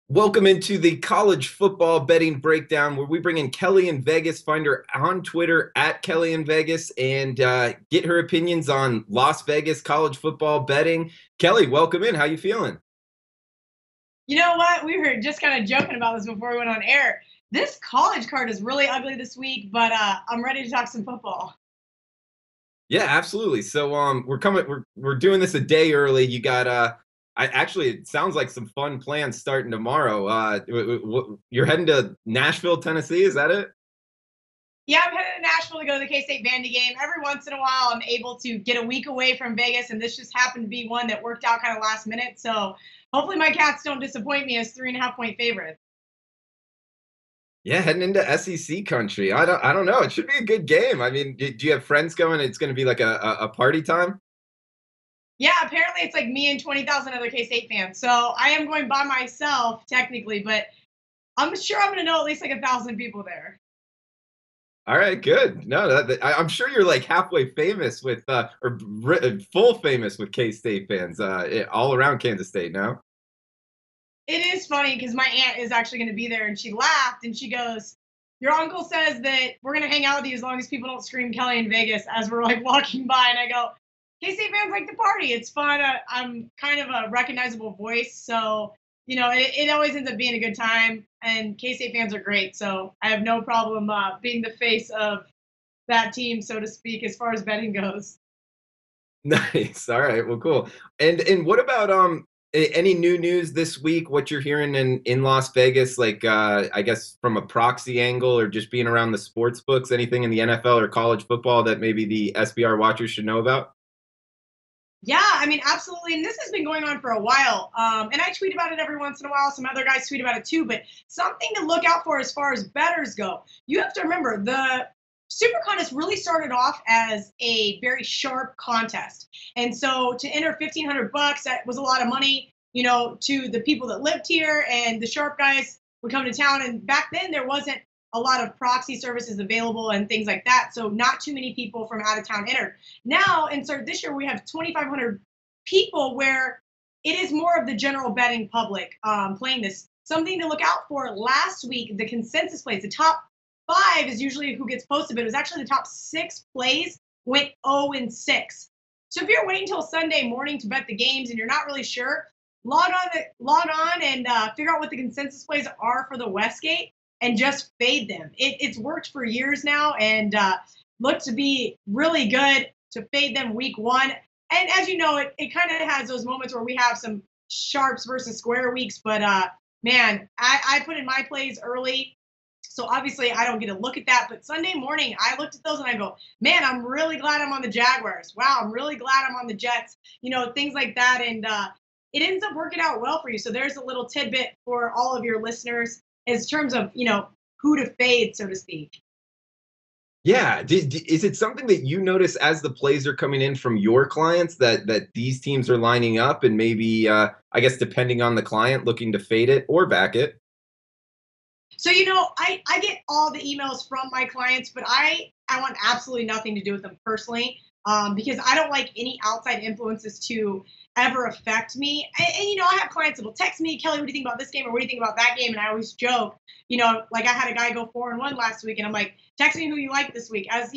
Welcome into the college football betting breakdown where we bring in Kelly in Vegas. Find her on Twitter at Kelly in Vegas and get her opinions on Las Vegas college football betting. Kelly, welcome in. How you feeling? You know what? We were just kind of joking about this before we went on air. This college card is really ugly this week, but I'm ready to talk some football. Yeah, absolutely. So we're doing this a day early. You got it sounds like some fun plans starting tomorrow. You're heading to Nashville, Tennessee, is that it? Yeah, I'm headed to Nashville to go to the K-State Vandy game. Every once in a while, I'm able to get a week away from Vegas, and this just happened to be one that worked out kind of last minute. So hopefully my Cats don't disappoint me as 3.5 point favorites. Yeah, heading into SEC country. I don't know. It should be a good game. I mean, do you have friends going? It's going to be like a party time. Yeah, apparently it's like me and 20,000 other K-State fans. So I am going by myself technically, but I'm sure I'm going to know at least like 1,000 people there. All right, good. No, I'm sure you're like halfway famous with full famous with K-State fans all around Kansas State now. It is funny because my aunt is actually going to be there, and she laughed and she goes, "Your uncle says that we're going to hang out with you as long as people don't scream Kelly in Vegas," as we're like walking by. And I go, "K-State fans like to party. It's fun. I'm kind of a recognizable voice, so it always ends up being a good time. And K-State fans are great, so I have no problem being the face of that team, so to speak, as far as betting goes." Nice. All right. Well, cool. And what about any new news this week? What you're hearing in Las Vegas, like I guess from a proxy angle or just being around the sports books, anything in the NFL or college football that maybe the SBR watchers should know about? Yeah, I mean, absolutely. And this has been going on for a while. And I tweet about it every once in a while. Some other guys tweet about it too. But something to look out for as far as bettors go. You have to remember the Super Contest really started off as a very sharp contest. And so to enter 1,500 bucks, that was a lot of money, to the people that lived here, and the sharp guys would come to town. And back then there wasn't a lot of proxy services available and things like that. So not too many people from out of town entered. Now, and so this year we have 2,500 people where it is more of the general betting public playing this. Something to look out for last week, the consensus plays, the top five is usually who gets posted, but it was actually the top six plays went 0-6. So if you're waiting until Sunday morning to bet the games and you're not really sure, log on and figure out what the consensus plays are for the Westgate and just fade them. It's worked for years now and looked to be really good to fade them week one. And as you know, it kind of has those moments where we have some sharps versus square weeks. But man, I put in my plays early. So obviously I don't get to look at that. But Sunday morning, I looked at those and I go, man, I'm really glad I'm on the Jaguars. Wow, I'm really glad I'm on the Jets, things like that. And it ends up working out well for you. So there's a little tidbit for all of your listeners in terms of, who to fade, so to speak. Yeah. Is it something that you notice as the plays are coming in from your clients that these teams are lining up and maybe, I guess, depending on the client, looking to fade it or back it? So, I get all the emails from my clients, but I want absolutely nothing to do with them personally, because I don't like any outside influences to ever affect me. And I have clients that will text me, Kelly, what do you think about this game? Or what do you think about that game? And I always joke, like I had a guy go 4-1 last week, and I'm like, text me who you like this week, as,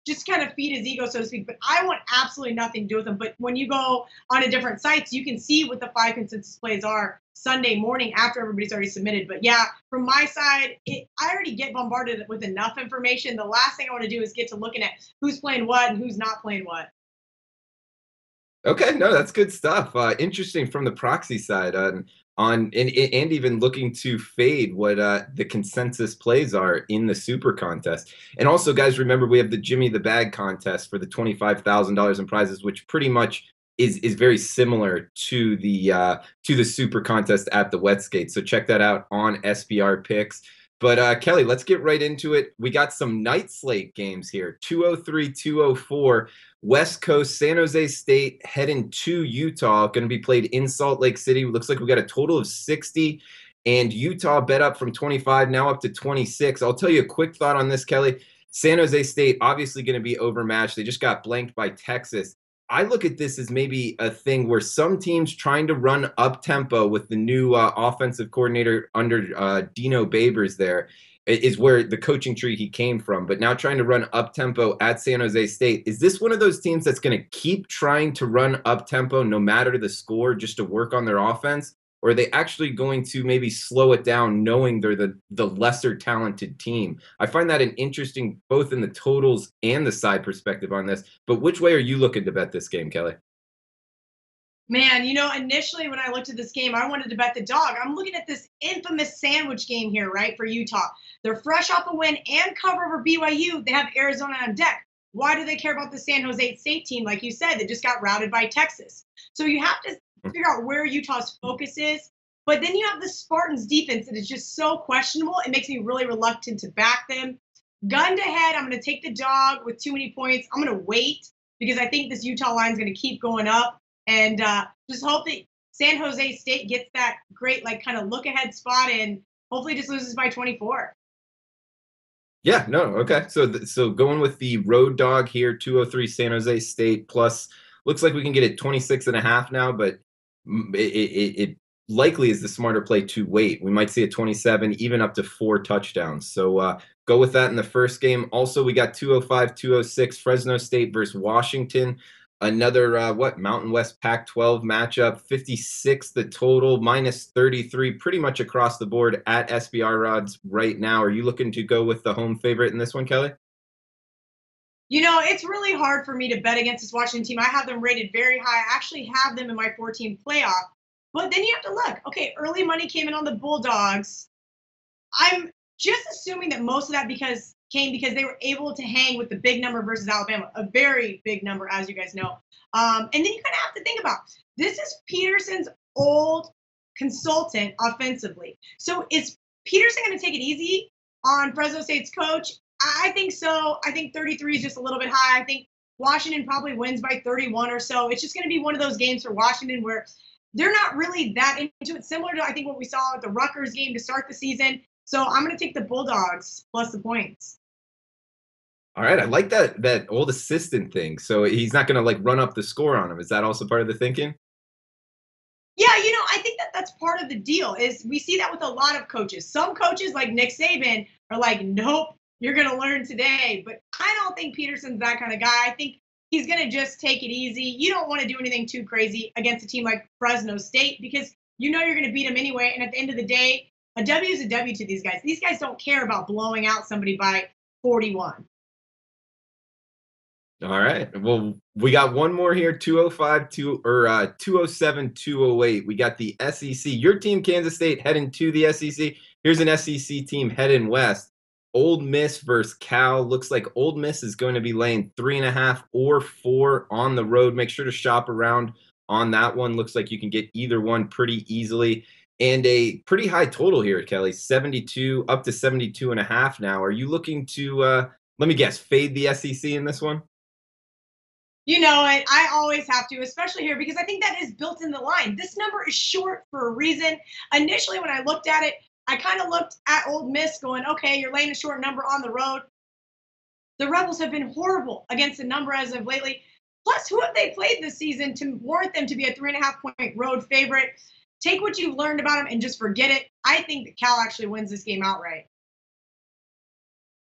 just kind of feed his ego, so to speak. But I want absolutely nothing to do with them. But when you go on a different sites, you can see what the five consensus plays are Sunday morning after everybody's already submitted. But yeah, from my side, I already get bombarded with enough information. The last thing I want to do is get to looking at who's playing what and who's not playing what. Okay, no, that's good stuff. Interesting from the proxy side and even looking to fade what the consensus plays are in the super contest. And also, guys, remember we have the Jimmy the Bag contest for the $25,000 in prizes, which pretty much is very similar to the super contest at the Westgate. So check that out on SBR Picks. But Kelly, let's get right into it. We got some night slate games here. 203, 204. West Coast, San Jose State heading to Utah. Going to be played in Salt Lake City. Looks like we got a total of 60. And Utah bet up from 25, now up to 26. I'll tell you a quick thought on this, Kelly. San Jose State obviously going to be overmatched. They just got blanked by Texas. I look at this as maybe a thing where some teams trying to run up tempo with the new offensive coordinator under Dino Babers there is where the coaching tree he came from. But now trying to run up tempo at San Jose State. Is this one of those teams that's going to keep trying to run up tempo no matter the score just to work on their offense? Or are they actually going to maybe slow it down knowing they're the lesser talented team? I find that an interesting both in the totals and the side perspective on this. But which way are you looking to bet this game, Kelly? Man, initially when I looked at this game, I wanted to bet the dog. I'm looking at this infamous sandwich game here, right, for Utah. They're fresh off a win and cover over BYU. They have Arizona on deck. Why do they care about the San Jose State team, like you said, that just got routed by Texas? So you have to figure out where Utah's focus is. But then you have the Spartans defense that is just so questionable. It makes me really reluctant to back them. Gun to head, I'm going to take the dog with too many points. I'm going to wait because I think this Utah line is going to keep going up. And just hope that San Jose State gets that great, like, kind of look ahead spot and hopefully just loses by 24. Yeah, no, okay. So going with the road dog here, 203 San Jose State plus looks like we can get it 26 and a half now, but it likely is the smarter play to wait. We might see a 27, even up to 4 touchdowns. So go with that in the first game. Also, we got 205, 206 Fresno State versus Washington. Another Mountain West Pac-12 matchup. 56 the total, minus 33, pretty much across the board at SBR odds right now. Are you looking to go with the home favorite in this one, Kelly? It's really hard for me to bet against this Washington team. I have them rated very high. I actually have them in my 14 playoff. But then you have to look. Okay, early money came in on the Bulldogs. I'm just assuming that most of that came because they were able to hang with the big number versus Alabama, a very big number, as you guys know. And then you kind of have to think about this is Peterson's old consultant offensively. So is Peterson going to take it easy on Fresno State's coach? I think so. I think 33 is just a little bit high. I think Washington probably wins by 31 or so. It's just going to be one of those games for Washington where they're not really that into it, similar to, I think, what we saw at the Rutgers game to start the season. So I'm going to take the Bulldogs plus the points. All right, I like that old assistant thing. So he's not going to like run up the score on him. Is that also part of the thinking? Yeah, I think that that's part of the deal is we see that with a lot of coaches. Some coaches like Nick Saban are like, nope, you're going to learn today. But I don't think Peterson's that kind of guy. I think he's going to just take it easy. You don't want to do anything too crazy against a team like Fresno State because you're going to beat them anyway. And at the end of the day, a W is a W to these guys. These guys don't care about blowing out somebody by 41. All right. Well, we got one more here, 205 207 208. We got the SEC. Your team, Kansas State, heading to the SEC. Here's an SEC team heading west. Ole Miss versus Cal. Looks like Ole Miss is going to be laying 3.5 or 4 on the road. Make sure to shop around on that one. Looks like you can get either one pretty easily. And a pretty high total here, Kelly, 72 up to 72 and a half now. Are you looking to, let me guess, fade the SEC in this one? You know it. I always have to, especially here, because I think that is built in the line. This number is short for a reason. Initially, when I looked at it, I kind of looked at Ole Miss going, okay, you're laying a short number on the road. The Rebels have been horrible against the number as of lately. Plus, who have they played this season to warrant them to be a 3.5-point road favorite? Take what you've learned about them and just forget it. I think that Cal actually wins this game outright.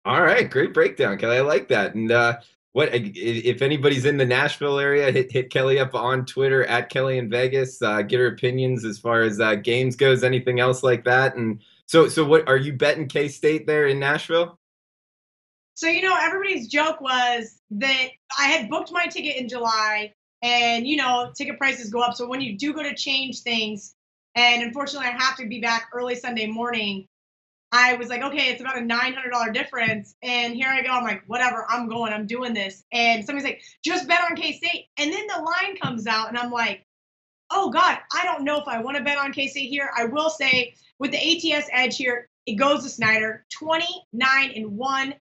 All right, great breakdown, Kelly. I like that. And what if anybody's in the Nashville area, hit Kelly up on Twitter at Kelly in Vegas. Get her opinions as far as games goes, anything else like that. And so what are you betting K-State there in Nashville? So everybody's joke was that I had booked my ticket in July, and ticket prices go up. So when you do go to change things, and unfortunately I have to be back early Sunday morning, I was like, okay, it's about a $900 difference. And here I go. I'm like, whatever, I'm going, I'm doing this. And somebody's like, just bet on K-State. And then the line comes out and I'm like, oh God, I don't know if I want to bet on K-State here. I will say with the ATS edge here, it goes to Snyder, 29-1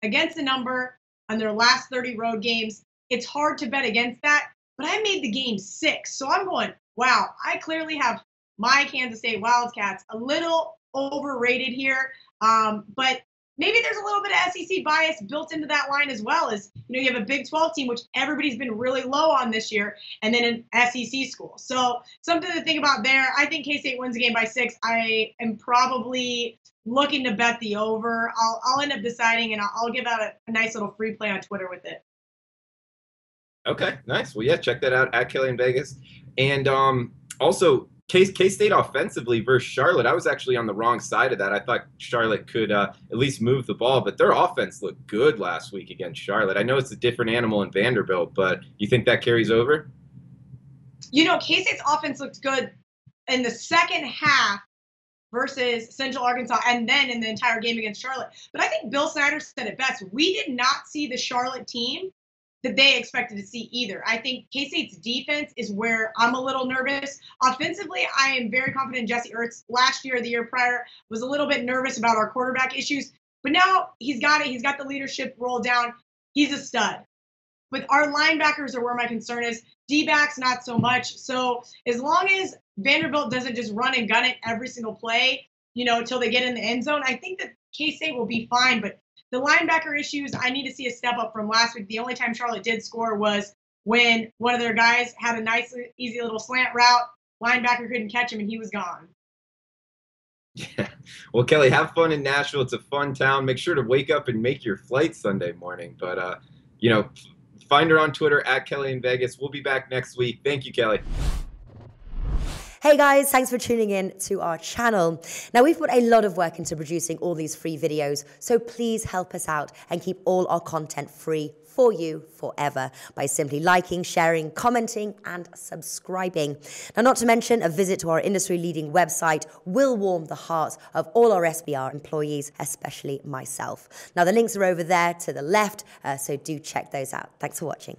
against the number on their last 30 road games. It's hard to bet against that, but I made the game 6. So I'm going, wow, I clearly have my Kansas State Wildcats a little overrated here. But maybe there's a little bit of SEC bias built into that line as well. As you know, you have a Big 12 team, which everybody's been really low on this year, and then an SEC school. So something to think about there. I think K-State wins the game by 6. I am probably looking to bet the over. I'll end up deciding, and I'll give out a nice little free play on Twitter with it. Okay, nice. Well, yeah, check that out at Kelly in Vegas. And also, K-State offensively versus Charlotte, I was actually on the wrong side of that. I thought Charlotte could at least move the ball, but their offense looked good last week against Charlotte. I know it's a different animal in Vanderbilt, but you think that carries over? You know, K-State's offense looked good in the second half versus Central Arkansas, and then in the entire game against Charlotte. But I think Bill Snyder said it best. We did not see the Charlotte team that they expected to see either. I think K-State's defense is where I'm a little nervous. Offensively, I am very confident in Jesse Ertz. Last year, the year prior, was a little bit nervous about our quarterback issues, but now he's got it. He's got the leadership roll down. He's a stud. But our linebackers are where my concern is. D-backs, not so much. So as long as Vanderbilt doesn't just run and gun it every single play, you know, until they get in the end zone, I think that K-State will be fine. But the linebacker issues, I need to see a step up from last week. The only time Charlotte did score was when one of their guys had a nice, easy little slant route. Linebacker couldn't catch him, and he was gone. Yeah. Well, Kelly, have fun in Nashville. It's a fun town. Make sure to wake up and make your flight Sunday morning. But, you know, find her on Twitter at Kelly in Vegas. We'll be back next week. Thank you, Kelly. Hey guys, thanks for tuning in to our channel. Now, we've put a lot of work into producing all these free videos, so please help us out and keep all our content free for you forever by simply liking, sharing, commenting, and subscribing. Now, not to mention, a visit to our industry-leading website will warm the hearts of all our SBR employees, especially myself. Now, the links are over there to the left, so do check those out. Thanks for watching.